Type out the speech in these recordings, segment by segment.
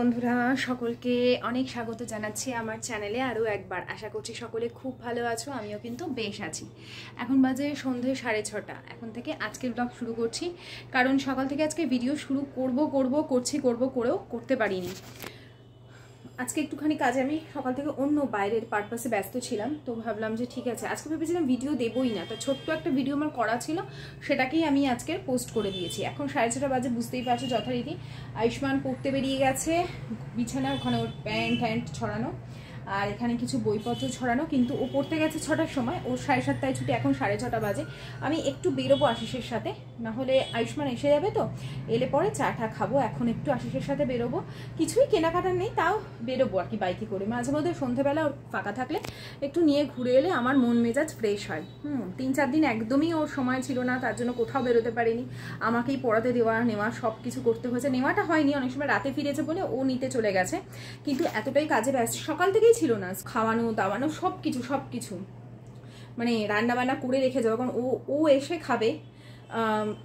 বন্ধুরা সকলকে অনেক স্বাগত জানাচ্ছি আমার চ্যানেলে আরও একবার। আশা করছি সকলে খুব ভালো আছো, আমিও কিন্তু বেশ আছি। এখন বাজে সন্ধে 6:30। এখন থেকে আজকের ব্লগ শুরু করছি, কারণ সকাল থেকে আজকে ভিডিও শুরু করেও করতে পারিনি। আজকে একটুখানি কাজে আমি সকাল থেকে অন্য বাইরের পারপাসে ব্যস্ত ছিলাম, তো ভাবলাম যে ঠিক আছে, আজকে ভেবেছিলাম ভিডিও দেবই না, তো ছোট্ট একটা ভিডিও আমার করা ছিল, সেটাকেই আমি আজকে পোস্ট করে দিয়েছি। এখন 6:30 বাজে, বুঝতেই পারছো যথারীতি আয়ুষ্মান পড়তে বেরিয়ে গেছে, বিছানা ওখানে ওর প্যান্ট ছড়ানো, আর এখানে কিছু বইপত্র ছড়ানো, কিন্তু ও পড়তে গেছে 6টার সময়, ওর 7:30 ছুটি, এখন 6:30 বাজে। আমি একটু বেরোবো আশিসের সাথে, নাহলে আয়ুষ্মান এসে যাবে, তো এলে পরে চাটা খাবো। এখন একটু আশিসের সাথে বেরোবো, কিছুই কেনাকাটার নেই, তাও বেরোবো আর কি বাইকে করে। মাঝে মধ্যে সন্ধ্যেবেলা ওর ফাঁকা থাকলে একটু নিয়ে ঘুরে এলে আমার মন মেজাজ ফ্রেশ হয়। 3-4 দিন একদমই ওর সময় ছিল না, তার জন্য কোথাও বেরোতে পারিনি। আমাকেই পড়াতে দেওয়া নেওয়া সব কিছু করতে হয়েছে। নেওয়াটা হয়নি, অনেক সময় রাতে ফিরেছে বলে ও নিতে চলে গেছে, কিন্তু এতটাই কাজে ব্যস্ত সকাল থেকেই ছিল না, খাওয়ানো দাওয়ানো সব কিছু মানে রান্না বান্না করে রেখে যাবো, কারণ ও এসে খাবে।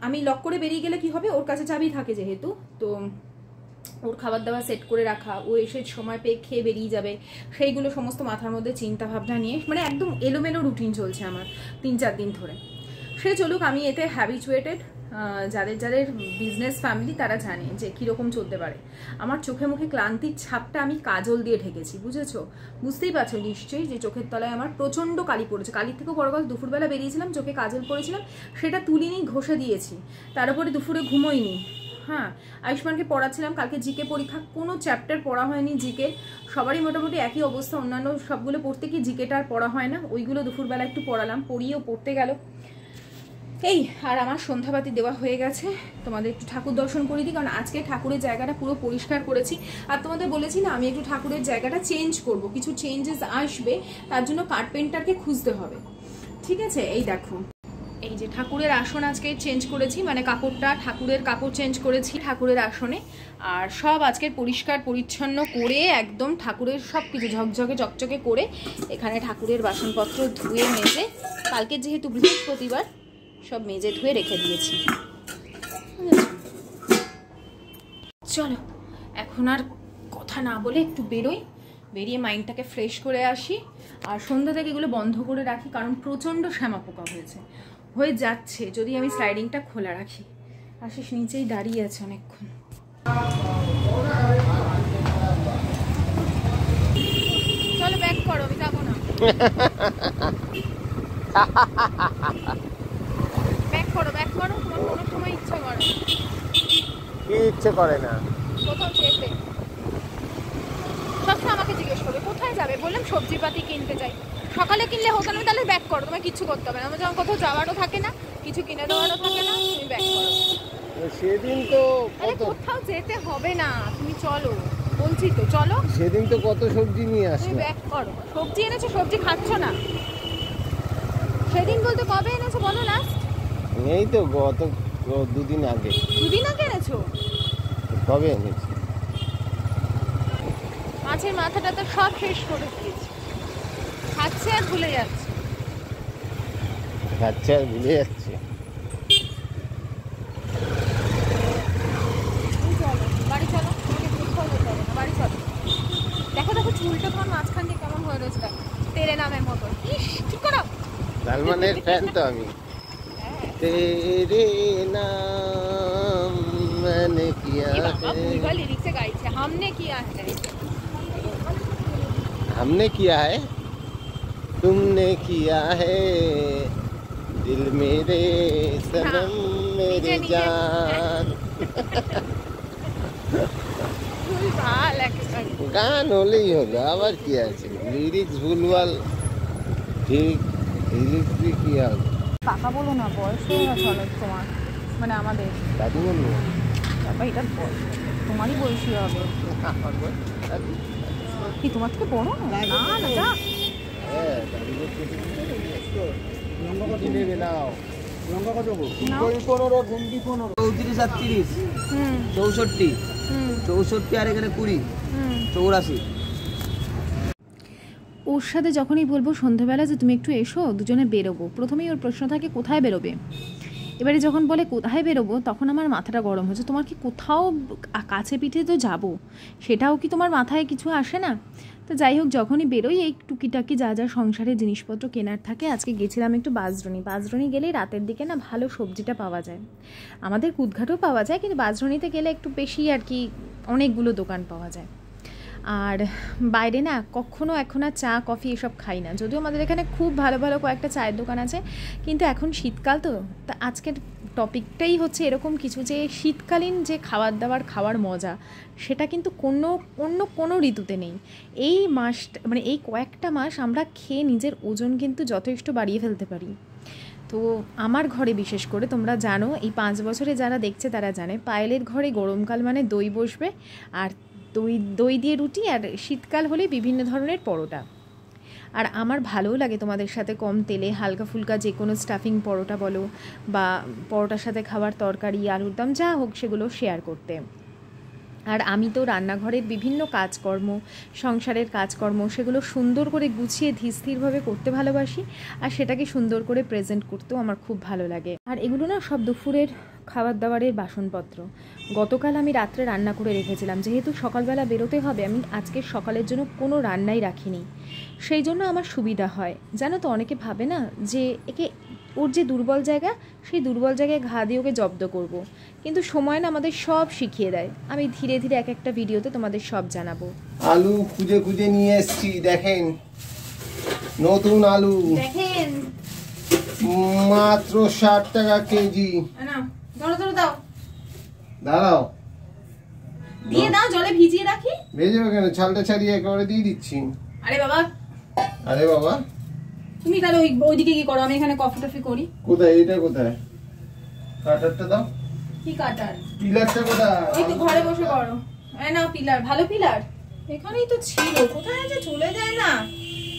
আমি লক করে বেরিয়ে গেলে কি হবে, ওর কাছে চাবি থাকে যেহেতু, তো ওর খাবার দাবার সেট করে রাখা, ও এসে সময় পেয়ে খেয়ে বেরিয়ে যাবে, সেইগুলো সমস্ত মাথার মধ্যে চিন্তা ভাবনা নিয়ে মানে একদম এলোমেলো রুটিন চলছে আমার 3-4 দিন ধরে। সে চলুক, আমি এতে হ্যাবিচুয়েটেড। যাদের বিজনেস ফ্যামিলি তারা জানে যে কীরকম চলতে পারে। আমার চোখে মুখে ক্লান্তির ছাপটা আমি কাজল দিয়ে ঢেকেছি, বুঝেছো? বুঝতেই পারছো নিশ্চয়ই যে চোখের তলায় আমার প্রচণ্ড কালি পড়েছে। কালির থেকেও বড় কথা, দুপুরবেলা বেরিয়েছিলাম, চোখে কাজল পড়েছিলাম, সেটা তুলিনি, ঘষে দিয়েছি। তার উপরে দুপুরে ঘুমোইনি। হ্যাঁ, আয়ুষ্মানকে পড়াচ্ছিলাম, কালকে জিকে পরীক্ষা, কোনো চ্যাপ্টার পড়া হয়নি জিকে। সবারই মোটামুটি একই অবস্থা, অন্যান্য সবগুলো পড়তে কি জিকেটা আর পড়া হয় না, ওইগুলো দুপুরবেলা একটু পড়ালাম, পড়িয়েও পড়তে গেল এই। আর আমার সন্ধ্যাবাতি দেওয়া হয়ে গেছে, তোমাদের একটু ঠাকুর দর্শন করে দিই, কারণ আজকে ঠাকুরের জায়গাটা পুরো পরিষ্কার করেছি। আর তোমাদের বলেছি না, আমি একটু ঠাকুরের জায়গাটা চেঞ্জ করব, কিছু চেঞ্জেস আসবে, তার জন্য কার্পেন্টারকে খুঁজতে হবে। ঠিক আছে, এই দেখো, এই যে ঠাকুরের আসন আজকে চেঞ্জ করেছি, মানে কাপড়টা, ঠাকুরের কাপড় চেঞ্জ করেছি ঠাকুরের আসনে। আর সব আজকে পরিষ্কার পরিচ্ছন্ন করে একদম ঠাকুরের সব কিছু ঝকঝকে চকচকে করে এখানে ঠাকুরের বাসনপত্র ধুয়ে মেজে, কালকে যেহেতু বৃহস্পতিবার সব মেজে ধুয়ে রেখে দিয়েছি। চলো এখন আর কথা না বলে একটু বেরোই, বেরিয়ে মাইন্ডটাকে ফ্রেশ করে আসি। আর সন্ধ্যা থেকে এগুলো বন্ধ করে রাখি, কারণ প্রচণ্ড শ্যামা পোকা হয়ে যাচ্ছে যদি আমি স্লাইডিংটা খোলা রাখি। আশিস নিচেই দাঁড়িয়ে আছে অনেকক্ষণ। চলো ব্যাক করো, আমি যাবো না। ব্যাক করো, তোমার কোনো সময় ইচ্ছা করে না? কি ইচ্ছে করে না? কোথাও যেতে সবসময় আমাকে জিজ্ঞেস করবে কোথায় যাবে, বললাম সবজিপাতি কিনতে যাই। সকালে কিনলে হোক, আমি তাহলে ব্যাক করো, তোমার কিচ্ছু করতে হবে না। আমার যখন কোথাও যাওয়ারও থাকে না, কিছু কিনে দেওয়ারও থাকে না, তুমি ব্যাক করো। সেদিন তো কোথাও যেতে হবে না, তুমি চলো, বলছি তো চলো। সেদিন তো কত সবজি নিয়ে আসলে, তুমি ব্যাক করো। সবজি এনেছো, সবজি খাচ্ছ না? সেদিন বলতে কবে এনেছো বলো লাস্ট? এই তো গত 2 দিন আগে। 2 দিন আগে এনেছো? কবে এনেছি? মাছের মাথাটা তো সব শেষ করে দিয়েছি, খাচ্ছে আর ভুলে যাচ্ছে। বাড়ি চলো, বাড়ি চলো। দেখো চুলটা তোমার মাঝখান দিয়ে কেমন হয়ে রয়েছে, দেখো তেরে নামের মতো। ইস, ঠিক করো। সালমানের ফ্যান তো আমি। তেরে নাম मैंने किया है, भूलवा लिरिक्स गाइছে, हमने किया है तुमने किया है, दिल मेरे सनम मेरे जान। গান হলেই হলো, আবার কি আছে, লিরিক্স ভুলভাল, ঠিক লিরিক্স কি হবে? পাকা বলো না, বয়স হয়ে গেছে অনেক তোমার, মানে আমাদের দাদু বলবো বাবা, এটা তোমারই বয়সী হবে কি? তোমার থেকে বড় না? না যা, লঙ্কা কত? 15, ভেন্ডি 15, 34 আর 30, 64, 64 আর এখানে 20, 84। ওর সাথে যখনই বলবো সন্ধ্যাবেলা যে তুমি একটু এসো, দুজনে বেরোবো, প্রথমেই ওর প্রশ্ন থাকে কোথায় বেরোবে। এবারে যখন বলে কোথায় বেরোবো, তখন আমার মাথাটা গরম হচ্ছে। তোমার কি কোথাও কাছে পিঠে তো যাবো, সেটাও কি তোমার মাথায় কিছু আসে না? তো যাই হোক, যখনই বেরোই এই টুকিটাকি যা যা সংসারের জিনিসপত্র কেনার থাকে। আজকে গেছিলাম একটু বাঁশদ্রোণী গেলেই রাতের দিকে না ভালো সবজিটা পাওয়া যায়। আমাদের কুদঘাটও পাওয়া যায়, কিন্তু বাঁশদ্রোণীতে গেলে একটু বেশি আর কি, অনেকগুলো দোকান পাওয়া যায়। আর বাইরে না কখনো এখন আর চা কফি এসব খাই না, যদিও আমাদের এখানে খুব ভালো ভালো কয়েকটা চায়ের দোকান আছে, কিন্তু এখন শীতকাল তো আজকের টপিকটাই হচ্ছে এরকম কিছু, যে শীতকালীন যে খাওয়ার মজা সেটা কিন্তু অন্য কোনো ঋতুতে নেই। এই মাসটা মানে এই কয়েকটা মাস আমরা খেয়ে নিজের ওজন কিন্তু যথেষ্ট বাড়িয়ে ফেলতে পারি। তো আমার ঘরে বিশেষ করে তোমরা জানো, এই 5 বছরে যারা দেখছে তারা জানে, পায়েলের ঘরে গরমকাল মানে দই বসবে, আর দই দিয়ে রুটি, আর শীতকাল হলে বিভিন্ন ধরনের পরোটা। আর আমার ভালোও লাগে তোমাদের সাথে কম তেলে হালকা ফুলকা যে কোনো স্টাফিং পরোটা বলো, বা পরোটার সাথে খাবার তরকারি আলুর দম যা হোক সেগুলো শেয়ার করতে। আর আমি তো রান্নাঘরের বিভিন্ন কাজকর্ম, সংসারের কাজকর্ম, সেগুলো সুন্দর করে গুছিয়ে ধীরস্থিরভাবে করতে ভালোবাসি, আর সেটাকে সুন্দর করে প্রেজেন্ট করতেও আমার খুব ভালো লাগে। আর এগুলো না সব দুপুরের খাবার দাবারের বাসনপত্র। গতকাল আমি রাত্রে রান্না করে রেখেছিলাম, যেহেতু সকালবেলা বেরোতে হবে, আমি আজকের সকালের জন্য কোনো রান্নাই রাখিনি। সেই জন্য আমার সুবিধা হয়। জানো তো, অনেকে ভাবে না যে ওর যে দুর্বল জায়গা, সেই দুর্বল জায়গায় ঘা দিয়ে ওকে জব্দ করব, কিন্তু সময় না আমাদের সব শিখিয়ে দেয়। আমি ধীরে ধীরে এক একটা ভিডিওতে তোমাদের সব জানাবো। আলু খুঁজে খুঁজে নিয়ে এসেছি, দেখেন নতুন আলু, দেখেন মাত্র 60 টাকা কেজি। দাও দাঁড়াও, দিয়ে দাও, জলে ভিজিয়ে রাখি। ভেজে কেন, ছালটা ছাড়িয়ে একেবারে দিয়ে দিচ্ছি। আরে বাবা তুমি তাহলে ওইদিকে কি করো, আমি এখানে কফি টফি করি। কোথায় এটা, কোথায় কাটারটা দাও। কি কাটার? পিলারটা কোথায়? এই তো ঘরে বসে করো। এই নাও পিলার, ভালো পিলার এখানেই তো ছিল, কোথায় যে চলে যায় না।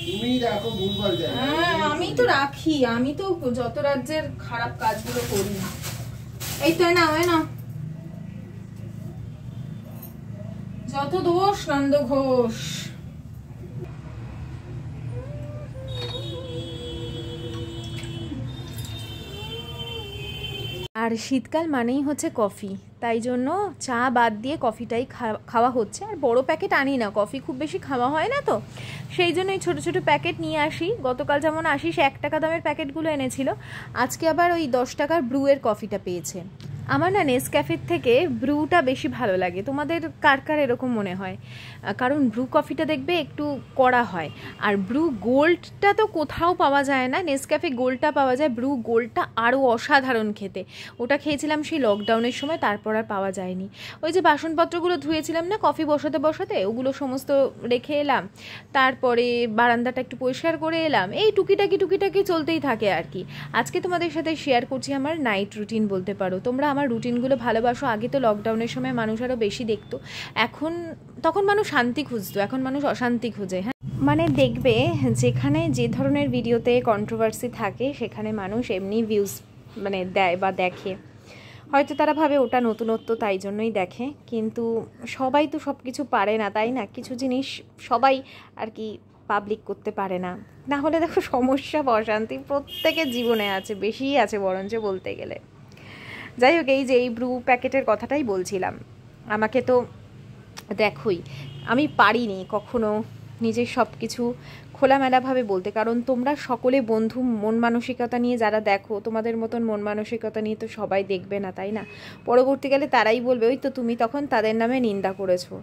তুমি রাখো, ভুলভাল যায়। হ্যাঁ আমি তো রাখি, আমি তো যত রাজ্যের খারাপ কাজগুলো করি না। এই তো না যত দোষ নন্দ ঘোষ। আর শীতকাল মানেই হচ্ছে কফি, তাই জন্য চা বাদ দিয়ে কফিটাই খাওয়া হচ্ছে। আর বড় প্যাকেট আনি না, কফি খুব বেশি খাওয়া হয় না, তো সেই জন্য এই ছোটো ছোটো প্যাকেট নিয়ে আসি। গতকাল যেমন 1 টাকা দামের প্যাকেটগুলো এনেছিল, আজকে আবার ওই 10 টাকার ব্রুয়ের কফিটা পেয়েছে। আমার না নেসক্যাফের থেকে ব্রুটা বেশি ভালো লাগে। তোমাদের কার কার এরকম মনে হয়? কারণ ব্রু কফিটা দেখবে একটু কড়া হয়, আর ব্রু গোল্ডটা তো কোথাও পাওয়া যায় না, নেসক্যাফে গোল্ডটা পাওয়া যায়। ব্রু গোল্ডটা আরও অসাধারণ খেতে, ওটা খেয়েছিলাম সেই লকডাউনের সময়, তারপর আর পাওয়া যায়নি। ওই যে বাসনপত্রগুলো ধুয়েছিলাম না কফি বসাতে, ওগুলো সমস্ত রেখে এলাম, তারপরে বারান্দাটা একটু পরিষ্কার করে এলাম, এই টুকিটাকি চলতেই থাকে আর কি। আজকে তোমাদের সাথে শেয়ার করছি আমার নাইট রুটিন বলতে পারো। তোমরা আমার রুটিনগুলো ভালোবাসো। আগে তো লকডাউনের সময় মানুষ আরও বেশি দেখতো, তখন মানুষ শান্তি খুঁজতো, এখন মানুষ অশান্তি খুঁজে। হ্যাঁ, মানে দেখবে যেখানে যে ধরনের ভিডিওতে কন্ট্রোভার্সি থাকে সেখানে মানুষ এমনি ভিউজ মানে দেয় বা দেখে, হয়তো তারা ভাবে ওটা নতুনত্ব তাই জন্যই দেখে, কিন্তু সবাই তো সব কিছু পারে না, তাই না? কিছু জিনিস সবাই আর কি পাবলিক করতে পারে না, না হলে দেখো সমস্যা বা অশান্তি প্রত্যেকের জীবনে আছে, বেশিই আছে বরঞ্চ বলতে গেলে। যাই হোক, এই যে এই ব্রু প্যাকেটের কথাটাই বলছিলাম। আমাকে তো দেখোই, আমি পারিনি কখনো নিজের সব কিছু খোলামেলাভাবে বলতে, কারণ তোমরা সকলে বন্ধু মন মানসিকতা নিয়ে যারা দেখো, তোমাদের মতন মন মানসিকতা নিয়ে তো সবাই দেখবে না, তাই না? পরবর্তীকালে তারাই বলবে ওই তো তুমি তখন তাদের নামে নিন্দা করেছো।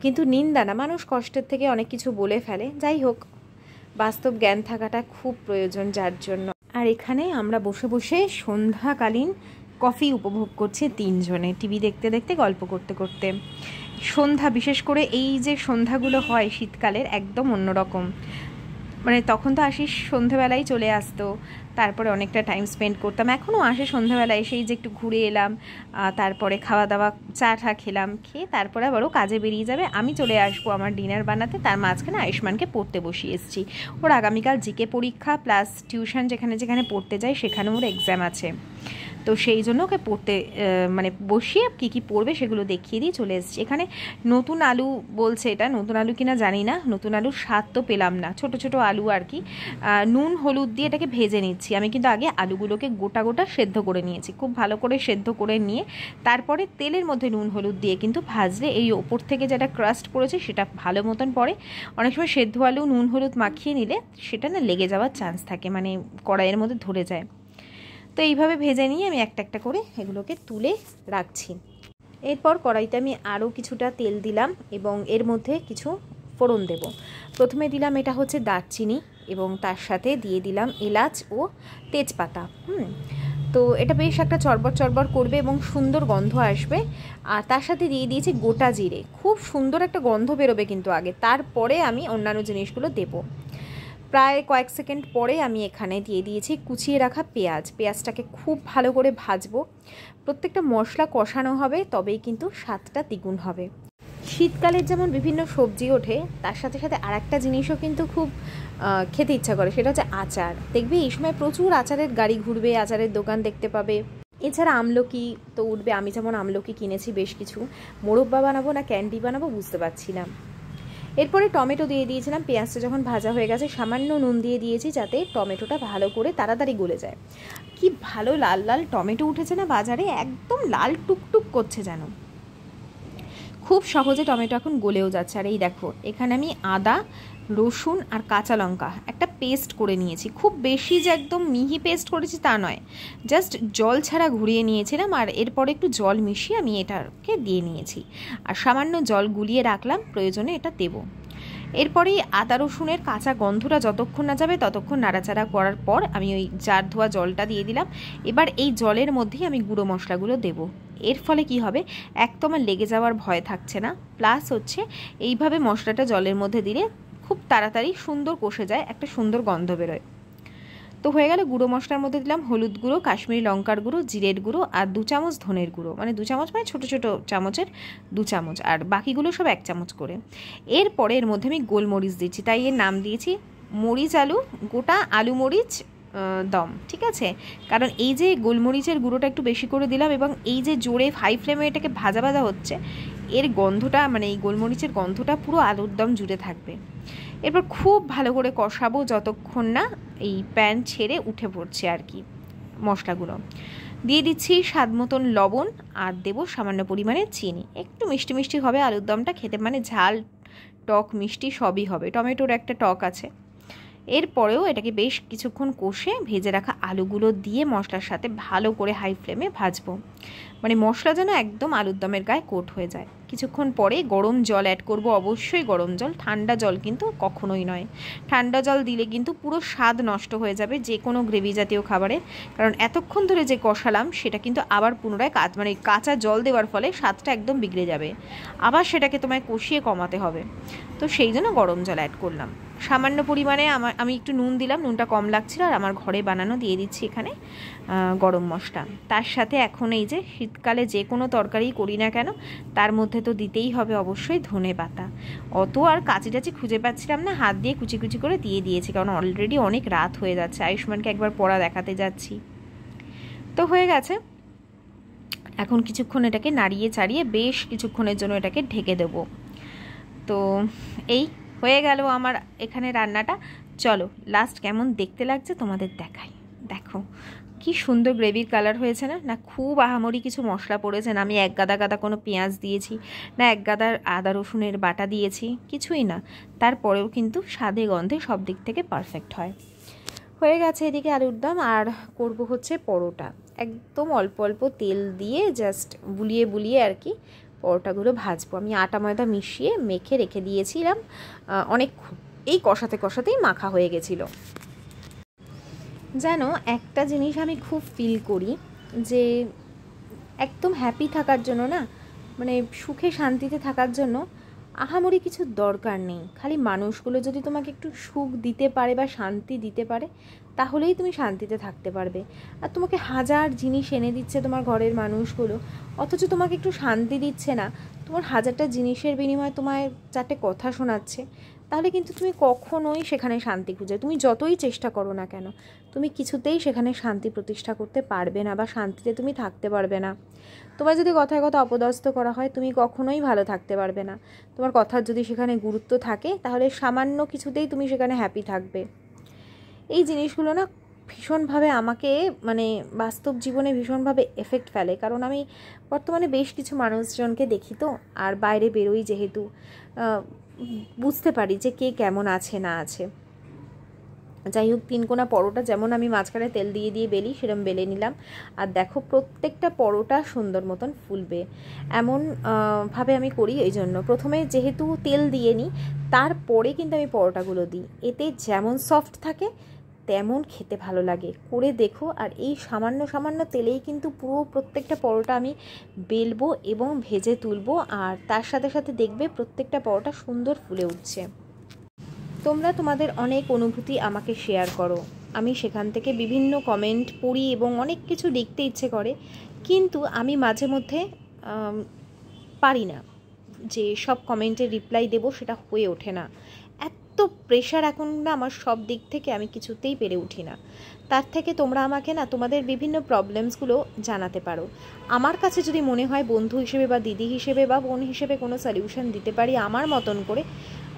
কিন্তু নিন্দা না, মানুষ কষ্টের থেকে অনেক কিছু বলে ফেলে। যাই হোক, বাস্তব জ্ঞান থাকাটা খুব প্রয়োজন যার জন্য। আর এখানে আমরা বসে বসে সন্ধ্যাকালীন কফি উপভোগ করছি 3 জনে, টিভি দেখতে দেখতে গল্প করতে করতে। সন্ধ্যা, বিশেষ করে এই যে সন্ধ্যাগুলো হয় শীতকালের, একদম অন্যরকম। মানে তখন তো আসিস সন্ধ্যাবেলায় চলে আসতো, তারপরে অনেকটা টাইম স্পেন্ড করতাম। এখনও আসে সন্ধ্যাবেলায়, এসেই যে একটু ঘুরে এলাম, তারপরে খাওয়া দাওয়া চা খেলাম, খেয়ে তারপরে আবারও কাজে বেরিয়ে যাবে। আমি চলে আসবো আমার ডিনার বানাতে। তার মাঝখানে আয়ুষ্মানকে পড়তে বসিয়ে এসেছি। ওর আগামীকাল জিকে পরীক্ষা প্লাস টিউশন যেখানে যেখানে পড়তে যায় সেখানে ওর এক্সাম আছে। তো সেই জন্য ওকে পড়তে মানে বসিয়ে কী কী পড়বে সেগুলো দেখিয়ে দিয়ে চলে এসেছি। এখানে নতুন আলু বলছে, এটা নতুন আলু কিনা জানি না, নতুন আলুর স্বাদ তো পেলাম না, ছোট ছোট আলু আর কি। নুন হলুদ দিয়ে এটাকে ভেজে নিচ্ছি। আমি কিন্তু আগে আলুগুলোকে গোটা গোটা সেদ্ধ করে নিয়েছি, খুব ভালো করে সেদ্ধ করে নিয়ে তারপরে তেলের মধ্যে নুন হলুদ দিয়ে কিন্তু ভাজলে এই ওপর থেকে যেটা ক্রাস্ট পড়েছে সেটা ভালো মতন পড়ে। অনেক সময় সেদ্ধ আলু নুন হলুদ মাখিয়ে নিলে সেটা না লেগে যাওয়ার চান্স থাকে, মানে কড়াইয়ের মধ্যে ধরে যায়। তো এইভাবে ভেজে নিয়ে আমি একটা একটা করে এগুলোকে তুলে রাখছি। এরপর কড়াইতে আমি আরও কিছুটা তেল দিলাম এবং এর মধ্যে কিছু ফোড়ন দেব। প্রথমে দিলাম এটা হচ্ছে দারচিনি এবং তার সাথে দিয়ে দিলাম এলাচ ও তেজপাতা। তো এটা বেশ একটা চড়বড় চড়বড় করবে এবং সুন্দর গন্ধ আসবে। আর তার সাথে দিয়ে দিয়েছি গোটা জিরে, খুব সুন্দর একটা গন্ধ বেরোবে কিন্তু আগে, তারপরে আমি অন্যান্য জিনিসগুলো দেব। প্রায় কয়েক সেকেন্ড পরে আমি এখানে দিয়ে দিয়েছি কুচিয়ে রাখা পেঁয়াজ। পেঁয়াজটাকে খুব ভালো করে ভাজবো। প্রত্যেকটা মশলা কষানো হবে, তবেই কিন্তু স্বাদটা দ্বিগুণ হবে। শীতকালের যেমন বিভিন্ন সবজি ওঠে, তার সাথে সাথে আর একটা জিনিসও কিন্তু খুব খেতে ইচ্ছা করে, সেটা হচ্ছে আচার। দেখবে এই সময় প্রচুর আচারের গাড়ি ঘুরবে, আচারের দোকান দেখতে পাবে। এছাড়া আমলকি তো উঠবে। আমি যেমন আমলকি কিনেছি বেশ কিছু, মোরব্বা বানাবো না ক্যান্ডি বানাবো বুঝতে পারছি না। এরপরে টমেটো দিয়ে দিয়েছিলাম। পেঁয়াজটা যখন ভাজা হয়ে গেছে সামান্য নুন দিয়ে দিয়েছি, যাতে টমেটোটা ভালো করে তাড়াতাড়ি গলে যায়। কি ভালো লাল লাল টমেটো উঠেছে না বাজারে, একদম লাল টুকটুক করছে যেন। খুব সহজে টমেটো এখন গলেও যাচ্ছে। আর এই দেখো এখানে আমি আদা, রসুন আর কাঁচা লঙ্কা একটা পেস্ট করে নিয়েছি। খুব বেশি যে একদম মিহি পেস্ট করেছি তা নয়, জাস্ট জল ছাড়া ঘুরিয়ে নিয়েছিলাম। আর এরপরে একটু জল মিশিয়ে আমি এটাকে দিয়ে নিয়েছি আর সামান্য জল গুলিয়ে রাখলাম, প্রয়োজনে এটা দেবো। এরপরেই আদা রসুনের কাঁচা গন্ধটা যতক্ষণ না যাবে ততক্ষণ নাড়াচাড়া করার পর আমি ওই জার ধোয়া জলটা দিয়ে দিলাম। এবার এই জলের মধ্যেই আমি গুঁড়ো মশলাগুলো দেবো। এর ফলে কি হবে, এক তো আমার লেগে যাওয়ার ভয় থাকছে না, প্লাস হচ্ছে এইভাবে মশলাটা জলের মধ্যে দিলে খুব তাড়াতাড়ি সুন্দর কষে যায়, একটা সুন্দর গন্ধ বেরোয়। তো হয়ে গেল। গুঁড়ো মশলার মধ্যে দিলাম হলুদ গুঁড়ো, কাশ্মীরি লঙ্কার গুঁড়ো, জিরের গুঁড়ো আর 2 চামচ ধনের গুঁড়ো, মানে 2 চামচ মানে ছোটো ছোটো চামচের 2 চামচ, আর বাকিগুলো সব 1 চামচ করে। এরপরে এর মধ্যে আমি গোলমরিচ দিচ্ছি, তাই এর নাম দিয়েছি মরিচ আলু, গোটা আলু মরিচ দম, ঠিক আছে। কারণ এই যে গোলমরিচের গুঁড়োটা একটু বেশি করে দিলাম এবং এই যে জোরে হাই ফ্লেমে এটাকে ভাজা ভাজা হচ্ছে, এর গন্ধটা মানে এই গোলমরিচের গন্ধটা পুরো আলুর দম জুড়ে থাকবে। এরপর খুব ভালো করে কষাবো যতক্ষণ না এই প্যান ছেড়ে উঠে পড়ছে আর কি মশলাগুলো। দিয়ে দিচ্ছি স্বাদ মতন লবণ আর দেবো সামান্য পরিমাণে চিনি। একটু মিষ্টি মিষ্টি হবে আলুর দমটা খেতে, মানে ঝাল টক মিষ্টি সবই হবে, টমেটোর একটা টক আছে। এরপরেও এটাকে বেশ কিছুক্ষণ কষে ভেজে রাখা আলুগুলো দিয়ে মশলার সাথে ভালো করে হাই ফ্লেমে ভাজবো, মানে মশলা যেন একদম আলুর দমের গায়ে কোট হয়ে যায়। কিছুক্ষণ পরে গরম জল অ্যাড করব, অবশ্যই গরম জল, ঠান্ডা জল কিন্তু কখনোই নয়। ঠান্ডা জল দিলে কিন্তু পুরো স্বাদ নষ্ট হয়ে যাবে যে কোনো গ্রেভি জাতীয় খাবারে, কারণ এতক্ষণ ধরে যে কষালাম সেটা কিন্তু আবার পুনরায় মানে কাঁচা জল দেওয়ার ফলে স্বাদটা একদম বিগড়ে যাবে, আবার সেটাকে তোমায় কষিয়ে কমাতে হবে। তো সেই জন্য গরম জল অ্যাড করলাম। সামান্য পরিমাণে আমি একটু নুন দিলাম, নুনটা কম লাগছিল। আর আমার ঘরে বানানো দিয়ে দিচ্ছি এখানে গরম মশলা। তার সাথে এখন এই যে শীতকালে যে কোনো তরকারি করি না কেন তার মধ্যে তো দিতেই হবে অবশ্যই ধনে পাতা। অত আর কাঁচি টাচি খুঁজে পাচ্ছিলাম না, হাত দিয়ে কুচি কুচি করে দিয়ে দিয়েছি, কারণ অলরেডি অনেক রাত হয়ে যাচ্ছে, আয়ুষ্মানকে একবার পড়া দেখাতে যাচ্ছি। তো হয়ে গেছে। এখন কিছুক্ষণ এটাকে নাড়িয়ে চাড়িয়ে বেশ কিছুক্ষণের জন্য এটাকে ঢেকে দেবো। তো এই হয়ে গেল আমার এখানে রান্নাটা। চলো লাস্ট কেমন দেখতে লাগছে তোমাদের দেখাই। দেখো কি সুন্দর গ্রেভির কালার হয়েছে না, না খুব আহামরি কিছু মশলা পড়েছে না, আমি এক গাদা গাদা কোনো পেঁয়াজ দিয়েছি না, এক গাদা আদা রসুনের বাটা দিয়েছি, কিছুই না। তারপরেও কিন্তু স্বাদে গন্ধে সব দিক থেকে পারফেক্ট হয়। হয়ে গেছে এদিকে আলুর দম। আর করব হচ্ছে পরোটা, একদম অল্প অল্প তেল দিয়ে জাস্ট বুলিয়ে বুলিয়ে আর কি পরোটাগুলো ভাজবো। আমি আটা ময়দা মিশিয়ে মেখে রেখে দিয়েছিলাম অনেকক্ষণ, এই কষাতে কষাতেই মাখা হয়ে গেছিলো। যেন একটা জিনিস আমি খুব ফিল করি যে একদম হ্যাপি থাকার জন্য না, মানে সুখে শান্তিতে থাকার জন্য আহামরি কিছু দরকার নেই। খালি মানুষগুলো যদি তোমাকে একটু সুখ দিতে পারে বা শান্তি দিতে পারে, তাহলেই তুমি শান্তিতে থাকতে পারবে। আর তোমাকে হাজার জিনিস এনে দিচ্ছে তোমার ঘরের মানুষগুলো, অথচ তোমাকে একটু শান্তি দিচ্ছে না। তোমার হাজারটা জিনিসের বিনিময়ে তোমায় 4টে কথা শোনাচ্ছে, তাহলে কিন্তু তুমি কখনোই সেখানে শান্তি খুঁজে, তুমি যতই চেষ্টা করো না কেন, তুমি কিছুতেই সেখানে শান্তি প্রতিষ্ঠা করতে পারবে না বা শান্তিতে তুমি থাকতে পারবে না। তোমার যদি কথায় কথা অপদস্থ করা হয়, তুমি কখনোই ভালো থাকতে পারবে না। তোমার কথার যদি সেখানে গুরুত্ব থাকে, তাহলে সামান্য কিছুতেই তুমি সেখানে হ্যাপি থাকবে। এই জিনিসগুলো না ভীষণভাবে আমাকে মানে বাস্তব জীবনে ভীষণভাবে এফেক্ট ফেলে, কারণ আমি বর্তমানে বেশ কিছু মানুষজনকে দেখি তো, আর বাইরে বেরোই যেহেতু, বুঝতে পারি যে কে কেমন আছে না আছে। যাই হোক, 3 কোনা পরোটা যেমন আমি মাঝখানে তেল দিয়ে দিয়ে বেলি, সেরকম বেলে নিলাম। আর দেখো প্রত্যেকটা পরোটা সুন্দর মতন ফুলবে এমন ভাবে আমি করি। এই জন্য প্রথমে যেহেতু তেল দিয়ে নিই, তারপরে কিন্তু আমি পরোটাগুলো দিই। এতে যেমন সফট থাকে তেমন খেতে ভালো লাগে। করে দেখো। আর এই সামান্য সামান্য তেলেই কিন্তু পুরো প্রত্যেকটা পরোটা আমি বেলবো এবং ভেজে তুলবো, আর তার সাথে সাথে দেখবে প্রত্যেকটা পরোটা সুন্দর ফুলে উঠছে। তোমরা তোমাদের অনেক অনুভূতি আমাকে শেয়ার করো, আমি সেখান থেকে বিভিন্ন কমেন্ট পড়ি এবং অনেক কিছু লিখতে ইচ্ছে করে, কিন্তু আমি মাঝে মধ্যে পারি না যে সব কমেন্টের রিপ্লাই দেবো, সেটা হয়ে ওঠে না। এত প্রেশার এখন না আমার সব দিক থেকে, আমি কিছুতেই পেরে উঠি না। তার থেকে তোমরা আমাকে না তোমাদের বিভিন্ন প্রবলেমসগুলো জানাতে পারো। আমার কাছে যদি মনে হয় বন্ধু হিসেবে বা দিদি হিসেবে বা বোন হিসেবে কোনো সলিউশন দিতে পারি আমার মতন করে,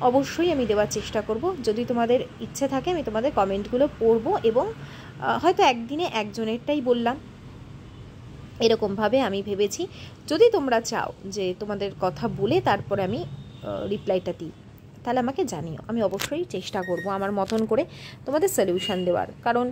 অবশ্যই আমি দেওয়ার চেষ্টা করব। যদি তোমাদের ইচ্ছে থাকে আমি তোমাদের কমেন্টগুলো পড়ব, এবং হয়তো একদিনে একজনেরটাই বললাম, এরকমভাবে আমি ভেবেছি। যদি তোমরা চাও যে তোমাদের কথা বলে তারপরে আমি রিপ্লাইটা দিই, তাহলে আমাকে জানিও, আমি অবশ্যই চেষ্টা করব আমার মতন করে তোমাদের সলিউশন দেওয়ার। কারণ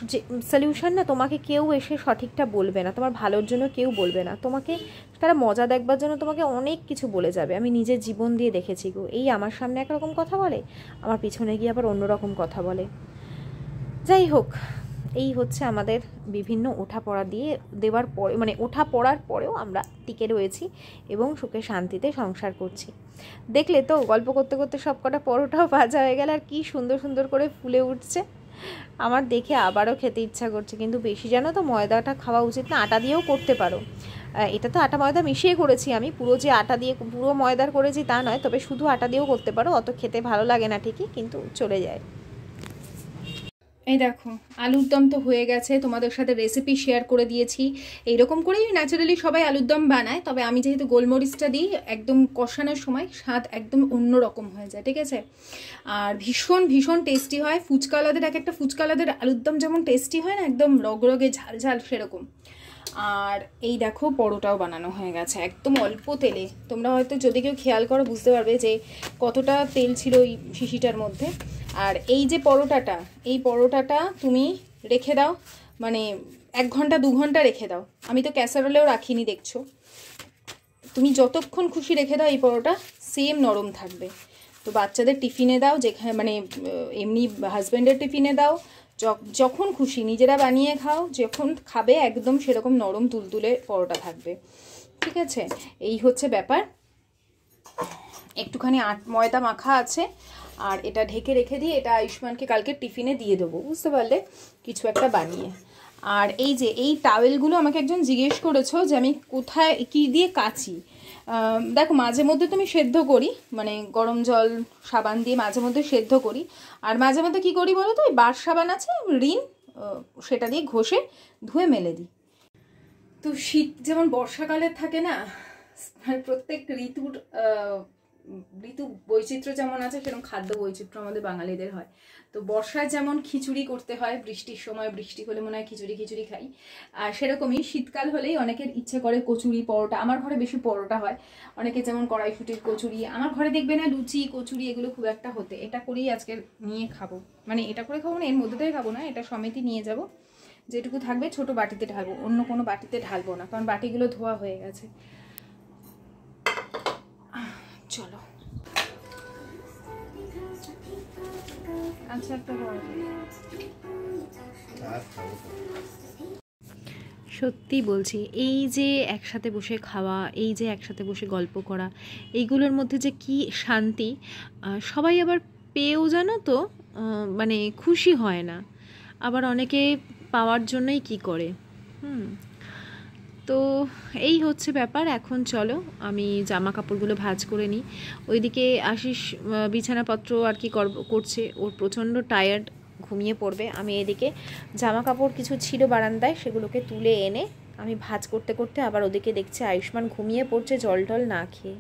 যে সলিউশন না তোমাকে কেউ এসে সঠিকটা বলবে না, তোমার ভালোর জন্য কেউ বলবে না, তোমাকে তারা মজা দেখবার জন্য তোমাকে অনেক কিছু বলে যাবে। আমি নিজের জীবন দিয়ে দেখেছি গো, এই আমার সামনে একরকম কথা বলে, আমার পিছনে গিয়ে আবার অন্যরকম কথা বলে। যাই হোক, এই হচ্ছে আমাদের বিভিন্ন ওঠাপড়া দিয়ে দেওয়ার পরে, মানে ওঠা পড়ার পরেও আমরা টিকে রয়েছি এবং সুখে শান্তিতে সংসার করছি। দেখলে তো, গল্প করতে করতে সব কটা পরোটাও ভাজা হয়ে গেল, আর কি সুন্দর সুন্দর করে ফুলে উঠছে। আমার দেখে আবারও খেতে ইচ্ছা করছে, কিন্তু বেশি জানো তো ময়দাটা খাওয়া উচিত না, আটা দিয়েও করতে পারো। এটা তো আটা ময়দা মিশিয়ে করেছি আমি, পুরো যে আটা দিয়ে পুরো ময়দার করেছি তা নয়, তবে শুধু আটা দিয়েও করতে পারো। অত খেতে ভালো লাগে না ঠিকই, কিন্তু চলে যায়। এই দেখো আলুর দম তো হয়ে গেছে, তোমাদের সাথে রেসিপি শেয়ার করে দিয়েছি। এইরকম করেই ন্যাচারালি সবাই আলুর দম বানায়, তবে আমি যেহেতু গোলমরিচটা দিই একদম কষানোর সময়, স্বাদ একদম অন্যরকম হয়ে যায়, ঠিক আছে। আর ভীষণ ভীষণ টেস্টি হয়। ফুচকাওয়ালাদের এক একটা ফুচকাওয়ালাদের আলুর দম যেমন টেস্টি হয় না, একদম রগরগে ঝাল ঝাল সেরকম। আর এই দেখো পরোটাও বানানো হয়ে গেছে একদম অল্প তেলে। তোমরা হয়তো যদি কেউ খেয়াল করো বুঝতে পারবে যে কতটা তেল ছিল এই শিশিটার মধ্যে। আর এই যে পরোটাটা, এই পরোটাটা তুমি রেখে দাও, মানে 1 ঘন্টা 2 ঘন্টা রেখে দাও। আমি তো ক্যাসারোলেও রাখিনি, দেখছো। তুমি যতক্ষণ খুশি রেখে দাও এই পরোটা সেম নরম থাকবে। তো বাচ্চাদের টিফিনে দাও, যেখানে মানে এমনি হাজব্যান্ডের টিফিনে দাও, যখন খুশি নিজেরা বানিয়ে খাও, যখন খাবে একদম সেরকম নরম তুলতুলে পরোটা থাকবে, ঠিক আছে। এই হচ্ছে ব্যাপার। একটুখানি ময়দা মাখা আছে, আর এটা ঢেকে রেখে দিয়ে এটা আয়ুষ্মানকে কালকে টিফিনে দিয়ে দেবো, বুঝতে পারলে, কিছু একটা বানিয়ে। আর এই যে এই টাওয়েলগুলো আমাকে একজন জিজ্ঞেস করেছো যে আমি কোথায় কি দিয়ে কাচি। দেখো মাঝে মধ্যে তো আমি সেদ্ধ করি, মানে গরম জল সাবান দিয়ে মাঝে মধ্যে সেদ্ধ করি। আর মাঝে মধ্যে কী করি বলো তো, ওই বার সাবান আছে রিন, সেটা দিয়ে ঘষে ধুয়ে মেলে দিই। তো শীত যেমন বর্ষাকালে থাকে না, প্রত্যেক ঋতু বৈচিত্র্য যেমন আছে, সেরকম খাদ্য বৈচিত্র্য আমাদের বাঙালিদের হয়। তো বর্ষায় যেমন খিচুড়ি করতে হয়, বৃষ্টির সময় বৃষ্টি হলে মনে হয় খিচুড়ি খাই, আর সেরকমই শীতকাল হলেই অনেকের ইচ্ছে করে কচুরি পরোটা। আমার ঘরে বেশি পরোটা হয়, অনেকে যেমন কড়াইশুটির কচুরি, আমার ঘরে দেখবে না লুচি কচুরি এগুলো খুব একটা হতে। এটা করেই আজকে নিয়ে খাবো, মানে এটা করে খাবো না, এর মধ্যে থেকে খাবো না, এটা সমেতই নিয়ে যাব। যেটুকু থাকবে ছোট বাটিতে ঢালবো, অন্য কোনো বাটিতে ঢালবো না, কারণ বাটিগুলো ধোয়া হয়ে গেছে। চলো আচ্ছা একটা সত্যি বলছি, এই যে একসাথে বসে খাওয়া, এই যে একসাথে বসে গল্প করা, এইগুলোর মধ্যে যে কি শান্তি, সবাই আবার পেয়েও জানো তো মানে খুশি হয় না, আবার অনেকে পাওয়ার জন্যই কি করে। তো এই হচ্ছে ব্যাপার। এখন চলো আমি জামা কাপড়গুলো ভাঁজ করে নিই। ওইদিকে আশিস বিছানাপত্র আর কি করছে, ওর প্রচণ্ড টায়ার্ড, ঘুমিয়ে পড়বে। আমি এদিকে জামা কাপড় কিছু ছিল বারান্দায়, সেগুলোকে তুলে এনে আমি ভাঁজ করতে করতে আবার ওদিকে দেখছি আয়ুষ্মান ঘুমিয়ে পড়ছে জল টল না খেয়ে।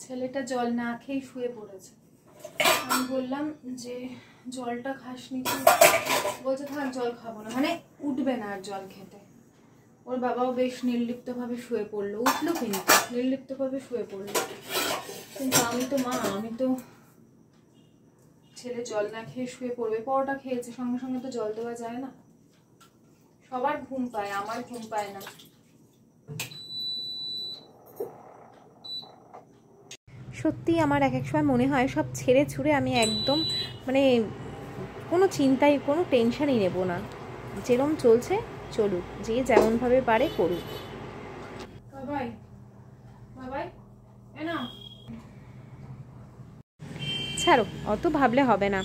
ছেলেটা জল না খেয়ে শুয়ে পড়েছে। আমি বললাম যে জলটা খাসনি, বলছে থাক জল খাবো না, মানে উঠবে না আর জল খেতে। ওর বাবাও বেশ নির্লিপ্তভাবে শুয়ে পড়লো, উঠলো কিন্তু নির্লিপ্তভাবে শুয়ে পড়লো। কিন্তু আমি তো মা, আমি তো ছেলে জল না খেয়ে শুয়ে পড়বে, পরোটা খেয়েছে সঙ্গে সঙ্গে তো জল দেওয়া যায় না। সবার ঘুম পায়, আমার ঘুম পায় না। সত্যি আমার এক এক সময় মনে হয় সব ছেড়ে ছুড়ে আমি একদম মানে কোনো চিন্তাই কোনো টেনশনই নেব না, যেরম চলছে চলুক, যে যেমনভাবে পারে করুক। বাবাই বাবাই না, ছাড়ো, অত ভাবলে হবে না।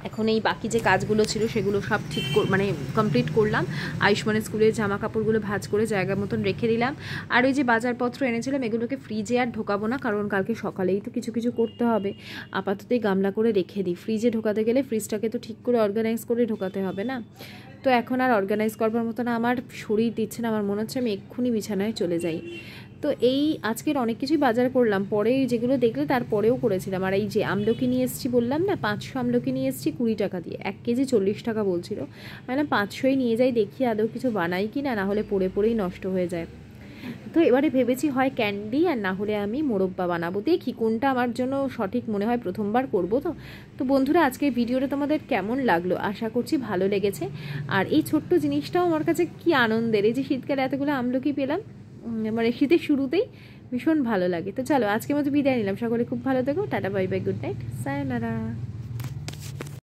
এখন এই বাকি যে কাজগুলো ছিল সেগুলো সব ঠিক মানে কমপ্লিট করলাম। আয়ুষ্মানের স্কুলের জামা কাপড়গুলো ভাঁজ করে জায়গা মতন রেখে দিলাম। আর ওই যে বাজারপত্র এনেছিলাম এগুলোকে ফ্রিজে আর ঢোকাবো না, কারণ কালকে সকালেই তো কিছু কিছু করতে হবে। আপাতত এই গামলা করে রেখে দিই। ফ্রিজে ঢোকাতে গেলে ফ্রিজটাকে তো ঠিক করে অর্গানাইজ করে ঢোকাতে হবে না। তো এখন আর অর্গানাইজ করবার মতো না, আমার শরীর দিচ্ছে না, আমার মনে হচ্ছে আমি এক্ষুনি বিছানায় চলে যাই। তো এই আজকের অনেক কিছুই বাজার করলাম, পরে যেগুলো দেখলে তারপরেও করেছিলাম। আর এই যে আমলকি নিয়ে এসেছি বললাম না, 500 আমলকি নিয়ে এসেছি 20 টাকা দিয়ে, 1 কেজি 40 টাকা বলছিল। মানে 500ই নিয়ে যাই, দেখি আদৌ কিছু বানাই কি না, না হলে পড়ে পড়েই নষ্ট হয়ে যায়। তো এবারে ভেবেছি হয় ক্যান্ডি আর না হলে আমি মোরব্বা বানাবো, দেখি কোনটা আমার জন্য সঠিক মনে হয়, প্রথমবার করবো তো। তো বন্ধুরা আজকের ভিডিওটা তোমাদের কেমন লাগলো, আশা করছি ভালো লেগেছে। আর এই ছোট্ট জিনিসটাও আমার কাছে কি আনন্দের, এই যে শীতকালে এতগুলো আমলকি পেলাম, মানে শীতের শুরুতেই ভীষণ ভালো লাগে। তো চলো আজকের মতো বিদায় নিলাম, সকলে খুব ভালো থেকো, tata bye bye, good night, সায়োনারা।